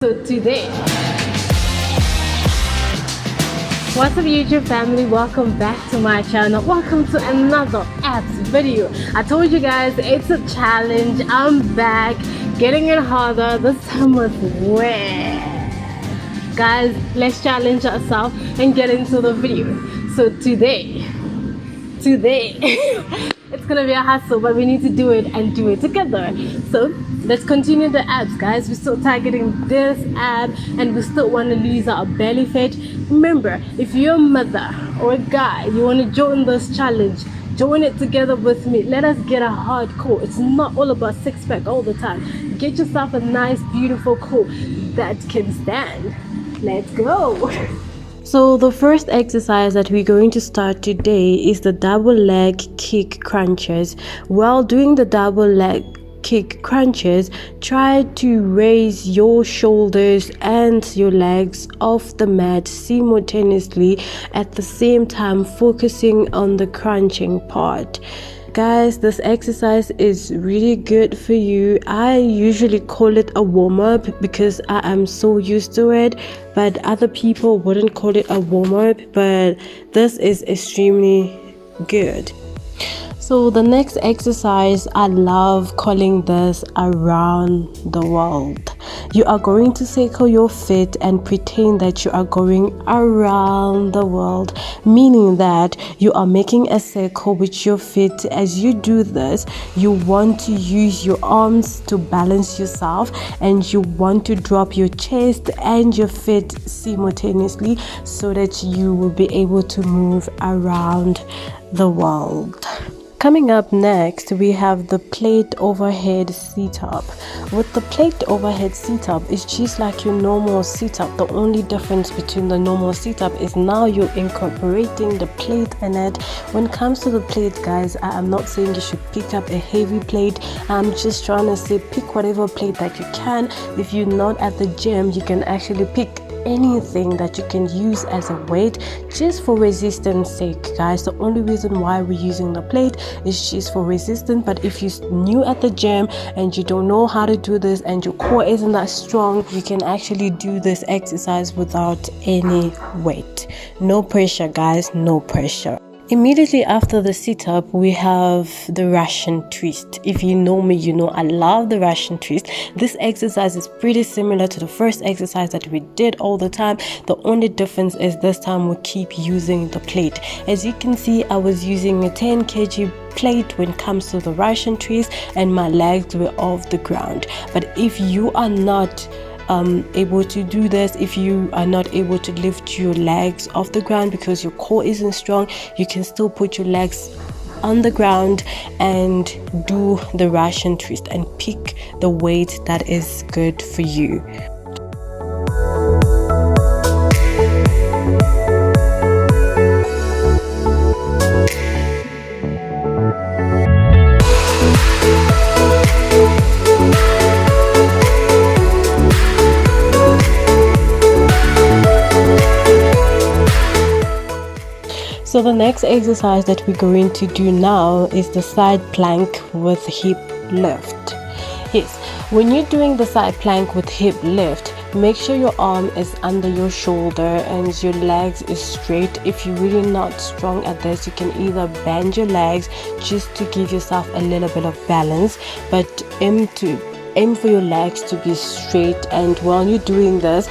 So today, what's up YouTube family, welcome back to my channel. Welcome to another abs video. I told you guys it's a challenge. I'm back, getting it harder, this time with weight. Guys, let's challenge ourselves and get into the video. So today it's gonna be a hustle, but we need to do it and do it together. So let's continue the abs, guys. We're still targeting this ab and we still want to lose our belly fat. Remember, if you're a mother or a guy, you want to join this challenge, join it together with me. Let us get a hardcore. It's not all about six-pack all the time. Get yourself a nice beautiful core that can stand. Let's go. So the first exercise that we're going to start today is the double leg kick crunches. While doing the double leg kick crunches, try to raise your shoulders and your legs off the mat simultaneously, at the same time focusing on the crunching part. Guys, this exercise is really good for you. I usually call it a warm-up because I am so used to it, but other people wouldn't call it a warm-up, but this is extremely good. So the next exercise, I love calling this around the world. You are going to circle your feet and pretend that you are going around the world, meaning that you are making a circle with your feet. As you do this, you want to use your arms to balance yourself, and you want to drop your chest and your feet simultaneously so that you will be able to move around the world. Coming up next, we have the plate overhead sit-up. With the plate overhead sit-up, it's just like your normal sit-up. The only difference between the normal sit-up is now you're incorporating the plate in it. When it comes to the plate, guys, I am not saying you should pick up a heavy plate. I'm just trying to say pick whatever plate that you can. If you're not at the gym, you can actually pick anything that you can use as a weight, just for resistance sake, guys. The only reason why we're using the plate is just for resistance. But if you're new at the gym and you don't know how to do this and your core isn't that strong, you can actually do this exercise without any weight. No pressure, guys, no pressure. Immediately after the sit-up, we have the Russian twist. If you know me, you know I love the Russian twist. This exercise is pretty similar to the first exercise that we did all the time. The only difference is this time we keep using the plate. As you can see, I was using a 10 kg plate when it comes to the Russian twist, and my legs were off the ground. But if you are not able to do this, if you are not able to lift your legs off the ground because your core isn't strong, you can still put your legs on the ground and do the Russian twist and pick the weight that is good for you. So the next exercise that we're going to do now is the side plank with hip lift. Yes, when you're doing the side plank with hip lift, make sure your arm is under your shoulder and your legs is straight. If you're really not strong at this, you can either bend your legs just to give yourself a little bit of balance, but aim for your legs to be straight. And while you're doing this,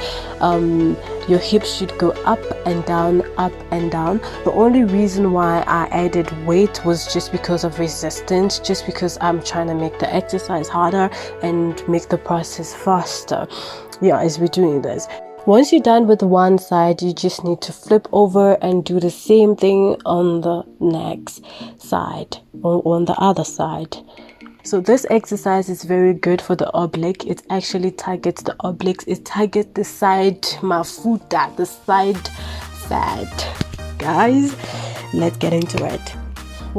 your hips should go up and down, up and down. The only reason why I added weight was just because of resistance, just because I'm trying to make the exercise harder and make the process faster, as we're doing this. Once you're done with one side, you just need to flip over and do the same thing on the next side or on the other side. So this exercise is very good for the oblique. It actually targets the obliques. It targets the side mafuta, the side fat. Guys, let's get into it.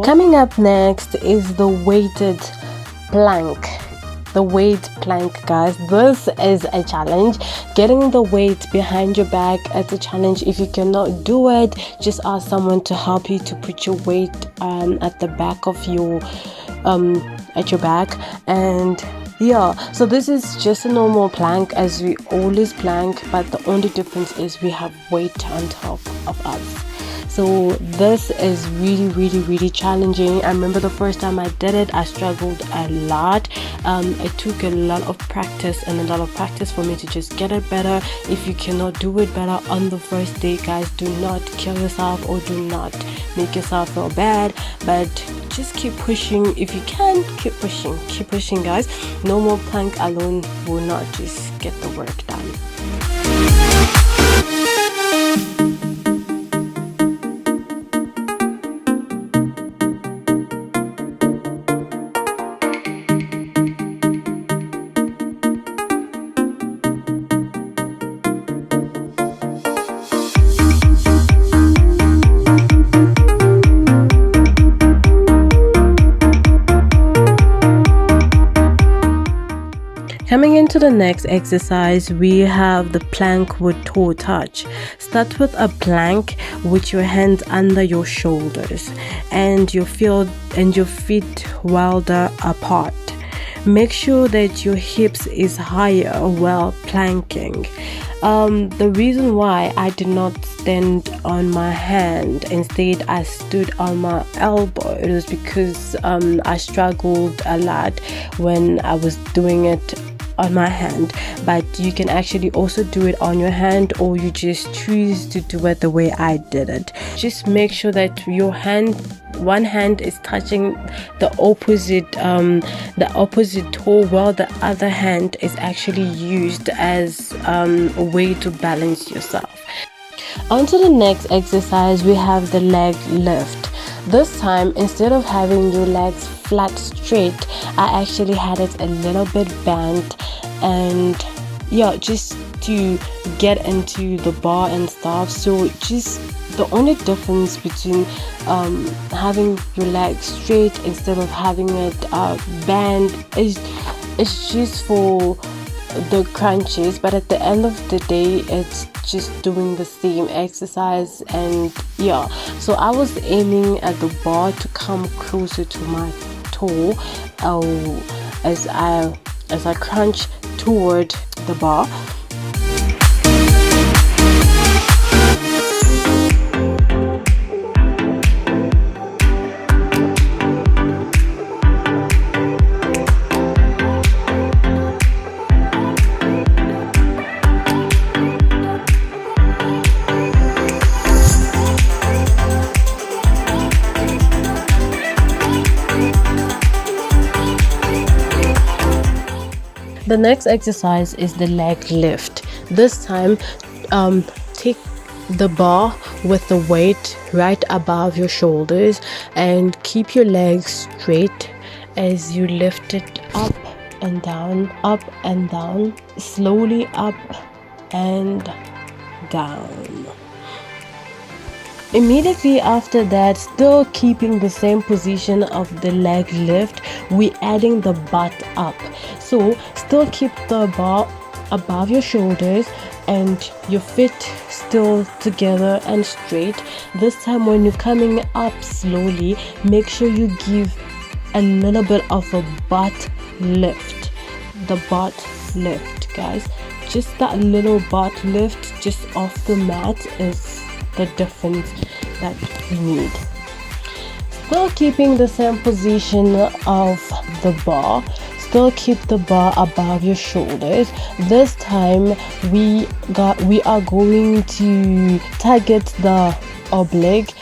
Coming up next is the weighted plank. The weight plank, guys, this is a challenge. Getting the weight behind your back is a challenge. If you cannot do it, just ask someone to help you to put your weight at the back of your at your back, and Yeah, so this is just a normal plank as we always plank, but the only difference is we have weight on top of us. So this is really challenging. I remember the first time I did it, I struggled a lot. It took a lot of practice for me to just get it better. If you cannot do it better on the first day, guys, do not kill yourself or do not make yourself feel bad, but just keep pushing. If you can, keep pushing, guys. Normal plank alone will not just get the work done. Coming into the next exercise, we have the plank with toe touch. Start with a plank with your hands under your shoulders and your feet wilder apart. Make sure that your hips is higher while planking. The reason why I did not stand on my hand, instead I stood on my elbow, it was because I struggled a lot when I was doing it on my hand. But you can actually also do it on your hand, or you just choose to do it the way I did it. Just make sure that your one hand is touching the opposite toe, while the other hand is actually used as a way to balance yourself. On to the next exercise, we have the leg lift. This time, instead of having your legs flat straight, I actually had it a little bit bent, and yeah, just to get into the bar and stuff. So just the only difference between having your legs straight instead of having it bent is just for the crunches, but at the end of the day it's just doing the same exercise. And yeah, so I was aiming at the bar to come closer to my toe as I crunch toward the bar. The next exercise is the leg lift. This time, take the bar with the weight right above your shoulders and keep your legs straight as you lift it up and down, slowly up and down. Immediately after that, still keeping the same position of the leg lift, we adding the butt up. So still keep the bar above your shoulders and your feet still together and straight. This time when you're coming up slowly, make sure you give a little bit of a butt lift. The butt lift, guys. Just that little butt lift just off the mat is the difference that we need. Still keeping the same position of the bar, still keep the bar above your shoulders. This time we are going to target the oblique.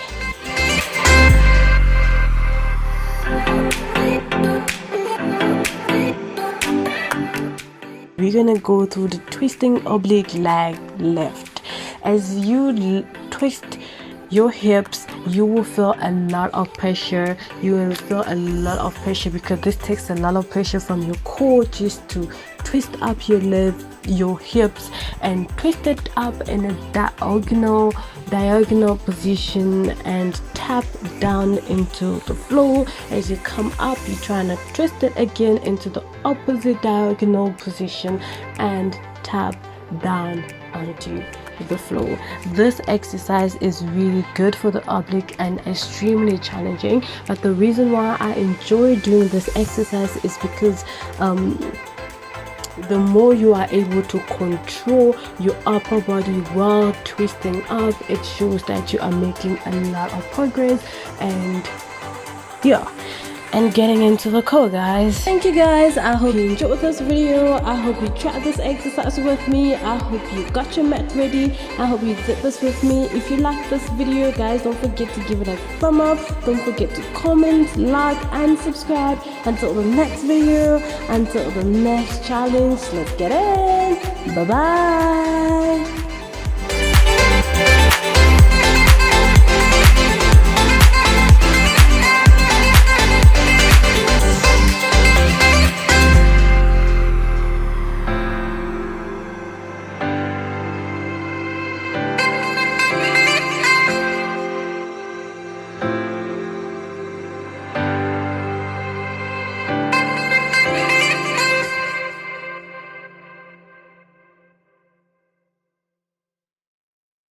We're gonna go through the twisting oblique leg lift. As you twist your hips, you will feel a lot of pressure. You will feel a lot of pressure because this takes a lot of pressure from your core just to twist up your hips and twist it up in a diagonal position and tap down into the floor. As you come up, you're trying to twist it again into the opposite diagonal position and tap down onto the floor. This exercise is really good for the oblique and extremely challenging, but the reason why I enjoy doing this exercise is because the more you are able to control your upper body while twisting up, it shows that you are making a lot of progress. And yeah, and getting into the core, guys. Thank you guys. I hope you enjoyed this video. I hope you tried this exercise with me. I hope you got your mat ready. I hope you did this with me. If you liked this video, guys, don't forget to give it a thumb up. Don't forget to comment, like, and subscribe. Until the next video, until the next challenge, let's get in. Bye bye.